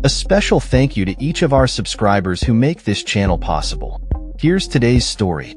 A special thank you to each of our subscribers who make this channel possible. Here's today's story.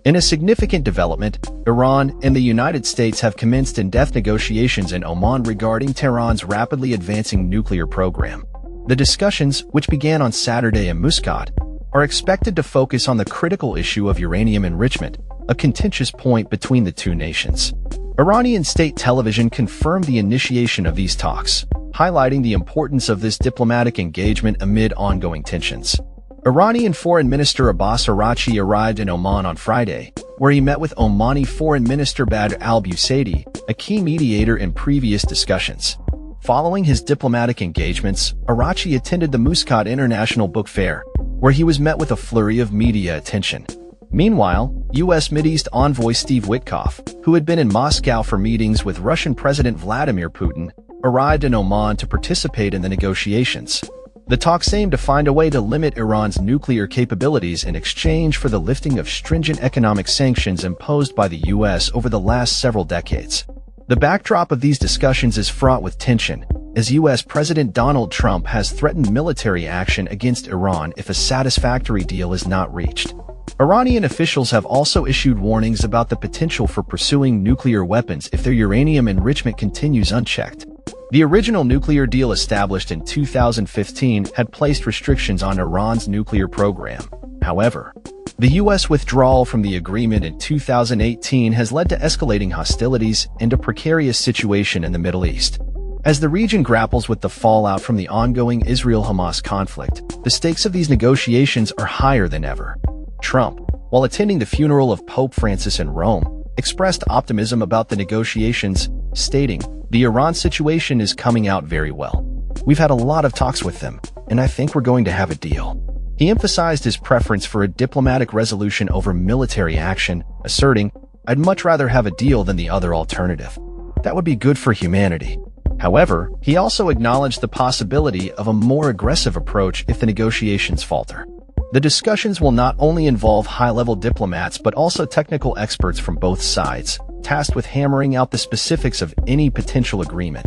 In a significant development, Iran and the United States have commenced in-depth negotiations in Oman regarding Tehran's rapidly advancing nuclear program. The discussions, which began on Saturday in Muscat, are expected to focus on the critical issue of uranium enrichment, a contentious point between the two nations. Iranian state television confirmed the initiation of these talks, highlighting the importance of this diplomatic engagement amid ongoing tensions. Iranian Foreign Minister Abbas Araghchi arrived in Oman on Friday, where he met with Omani Foreign Minister Badr al-Busaidi, a key mediator in previous discussions. Following his diplomatic engagements, Araghchi attended the Muscat International Book Fair, where he was met with a flurry of media attention. Meanwhile, U.S. Mideast envoy Steve Witkoff, who had been in Moscow for meetings with Russian President Vladimir Putin, arrived in Oman to participate in the negotiations. The talks aim to find a way to limit Iran's nuclear capabilities in exchange for the lifting of stringent economic sanctions imposed by the U.S. over the last several decades. The backdrop of these discussions is fraught with tension, as U.S. President Donald Trump has threatened military action against Iran if a satisfactory deal is not reached. Iranian officials have also issued warnings about the potential for pursuing nuclear weapons if their uranium enrichment continues unchecked. The original nuclear deal established in 2015 had placed restrictions on Iran's nuclear program. However, the U.S. withdrawal from the agreement in 2018 has led to escalating hostilities and a precarious situation in the Middle East. As the region grapples with the fallout from the ongoing Israel-Hamas conflict, the stakes of these negotiations are higher than ever. Trump, while attending the funeral of Pope Francis in Rome, expressed optimism about the negotiations, stating, "The Iran situation is coming out very well. We've had a lot of talks with them, and I think we're going to have a deal." He emphasized his preference for a diplomatic resolution over military action, asserting, "I'd much rather have a deal than the other alternative. That would be good for humanity." However, he also acknowledged the possibility of a more aggressive approach if the negotiations falter. The discussions will not only involve high-level diplomats but also technical experts from both sides, tasked with hammering out the specifics of any potential agreement.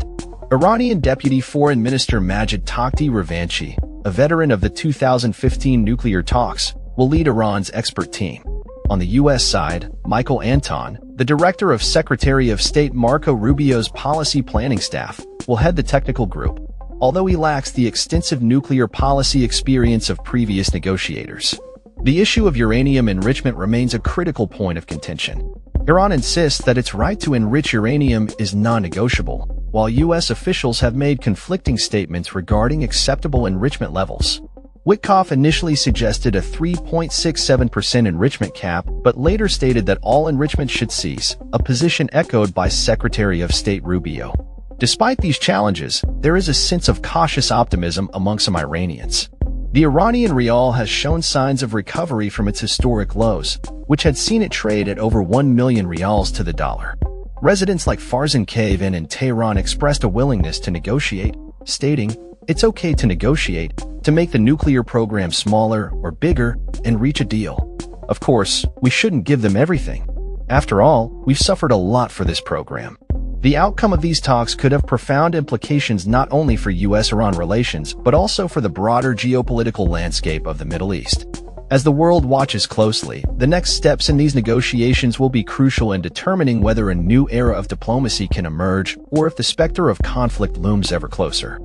Iranian Deputy Foreign Minister Majid Takhti Ravanchi, a veteran of the 2015 nuclear talks, will lead Iran's expert team. On the U.S. side, Michael Anton, the director of Secretary of State Marco Rubio's policy planning staff, will head the technical group, although he lacks the extensive nuclear policy experience of previous negotiators. The issue of uranium enrichment remains a critical point of contention. Iran insists that its right to enrich uranium is non-negotiable, while U.S. officials have made conflicting statements regarding acceptable enrichment levels. Witkoff initially suggested a 3.67% enrichment cap, but later stated that all enrichment should cease, a position echoed by Secretary of State Rubio. Despite these challenges, there is a sense of cautious optimism among some Iranians. The Iranian rial has shown signs of recovery from its historic lows, which had seen it trade at over 1 million rials to the dollar. Residents like Farzan Kayvan in Tehran expressed a willingness to negotiate, stating, "It's okay to negotiate, to make the nuclear program smaller or bigger, and reach a deal. Of course, we shouldn't give them everything. After all, we've suffered a lot for this program." The outcome of these talks could have profound implications not only for U.S.-Iran relations, but also for the broader geopolitical landscape of the Middle East. As the world watches closely, the next steps in these negotiations will be crucial in determining whether a new era of diplomacy can emerge or if the specter of conflict looms ever closer.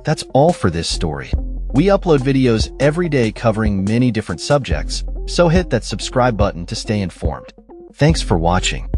That's all for this story. We upload videos every day covering many different subjects, so hit that subscribe button to stay informed. Thanks for watching.